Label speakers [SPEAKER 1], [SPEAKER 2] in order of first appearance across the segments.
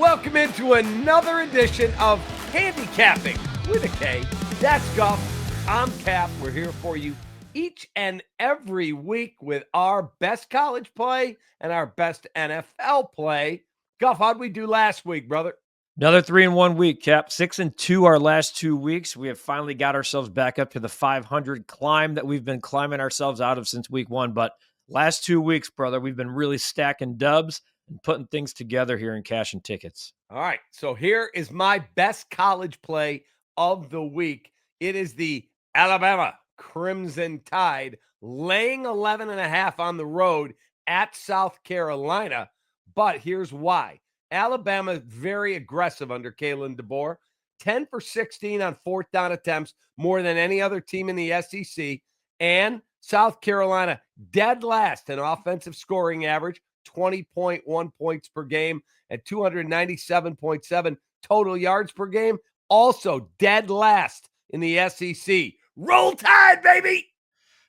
[SPEAKER 1] welcome into another edition of Handicapping with a K. That's Guff. I'm Kap. We're here for you each and every week with our best college play and our best NFL play. Guff, how'd we do last week, brother?
[SPEAKER 2] Another 3-1 week, Cap. 6-2 our last 2 weeks. We have finally got ourselves back up to the 500 climb that we've been climbing ourselves out of since week 1. But last 2 weeks, brother, we've been really stacking dubs and putting things together here in cash and tickets.
[SPEAKER 1] All right, so here is my best college play of the week. It is the Alabama Crimson Tide laying 11.5 on the road at South Carolina. But here's why. Alabama is very aggressive under Kalen DeBoer. 10 for 16 on fourth down attempts, more than any other team in the SEC. And South Carolina dead last in offensive scoring average, 20.1 points per game and 297.7 total yards per game. Also dead last in the SEC. Roll Tide, baby!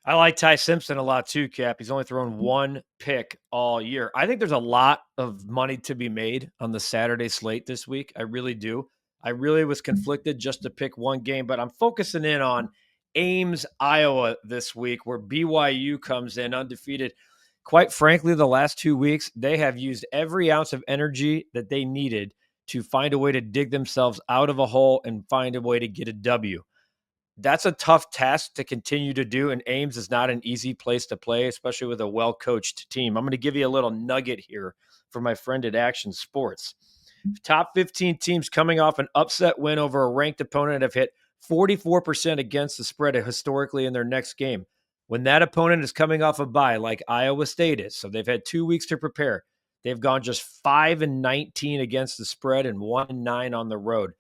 [SPEAKER 2] I like Ty Simpson a lot too, Cap. He's only thrown one pick all year. I think there's a lot of money to be made on the Saturday slate this week. I really do. I really was conflicted just to pick one game, but I'm focusing in on Ames, Iowa this week, where BYU comes in undefeated. Quite frankly, the last 2 weeks, they have used every ounce of energy that they needed to find a way to dig themselves out of a hole and find a way to get a W. That's a tough task to continue to do, and Ames is not an easy place to play, especially with a well-coached team. I'm going to give you a little nugget here for my friend at Action Sports. Top 15 teams coming off an upset win over a ranked opponent have hit 44% against the spread historically in their next game. When that opponent is coming off a bye, like Iowa State is, so they've had 2 weeks to prepare, they've gone just 5-19 against the spread and 1-9 on the road.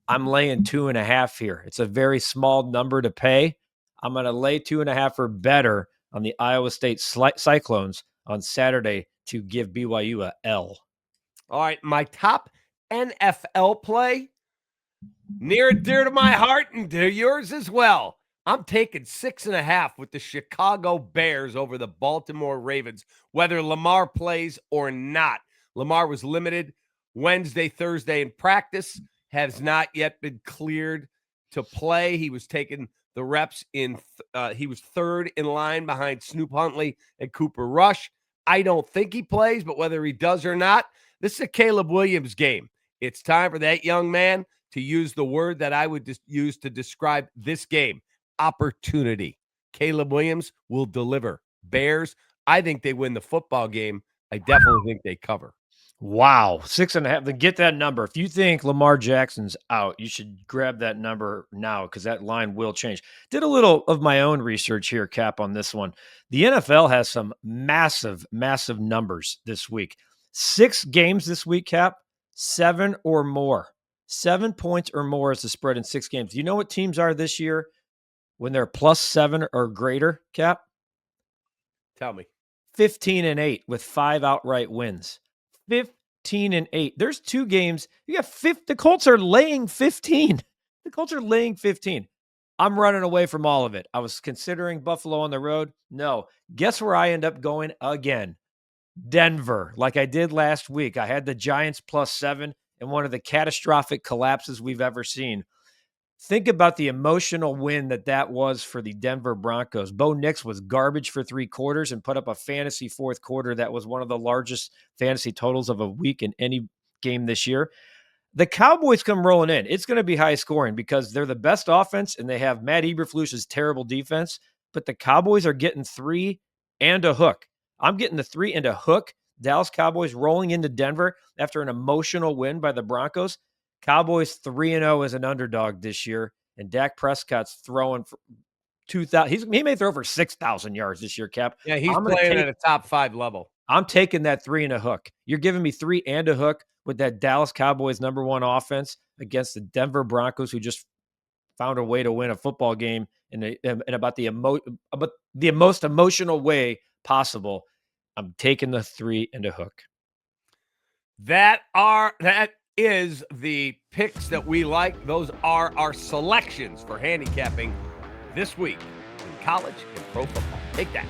[SPEAKER 2] I'm laying 2.5 here. It's a very small number to pay. I'm going to lay 2.5 or better on the Iowa State Cyclones on Saturday to give BYU a L.
[SPEAKER 1] All right, my top NFL play, near and dear to my heart and to yours as well. I'm taking 6.5 with the Chicago Bears over the Baltimore Ravens, whether Lamar plays or not. Lamar was limited Wednesday, Thursday in practice, has not yet been cleared to play. He was taking the reps in, he was third in line behind Snoop Huntley and Cooper Rush. I don't think he plays, but whether he does or not, this is a Caleb Williams game. It's time for that young man to use the word that I would use to describe this game. Opportunity. Caleb Williams will deliver. Bears, I think they win the football game. I definitely think they cover.
[SPEAKER 2] Wow, 6.5. Then get that number. If you think Lamar Jackson's out, you should grab that number now because that line will change. Did a little of my own research here, Cap, on this one. The NFL has some massive, massive numbers this week. 6 games this week, Cap, 7 or more. 7 points or more is the spread in 6 games. Do you know what teams are this year when they're +7 or greater, Cap?
[SPEAKER 1] Tell me.
[SPEAKER 2] 15-8 with 5 outright wins. 15-8. There's 2 games. You got the Colts are laying 15. The Colts are laying 15. I'm running away from all of it. I was considering Buffalo on the road. No. Guess where I end up going again? Denver, like I did last week. I had the Giants +7 in one of the catastrophic collapses we've ever seen. Think about the emotional win that was for the Denver Broncos. Bo Nix was garbage for 3 quarters and put up a fantasy fourth quarter that was one of the largest fantasy totals of a week in any game this year. The Cowboys come rolling in. It's going to be high scoring because they're the best offense and they have Matt Eberflus's terrible defense, but the Cowboys are getting 3 and a hook. I'm getting the 3 and a hook. Dallas Cowboys rolling into Denver after an emotional win by the Broncos. Cowboys 3-0 as an underdog this year, and Dak Prescott's throwing for 2,000. He may throw for 6,000 yards this year, Cap.
[SPEAKER 1] Yeah, he's playing at a top 5 level.
[SPEAKER 2] I'm taking that 3 and a hook. You're giving me 3 and a hook with that Dallas Cowboys #1 offense against the Denver Broncos, who just found a way to win a football game in about the most emotional way possible. I'm taking the 3 and a hook.
[SPEAKER 1] That is the picks that we like. Those are our selections for handicapping this week in college and pro football. Take that.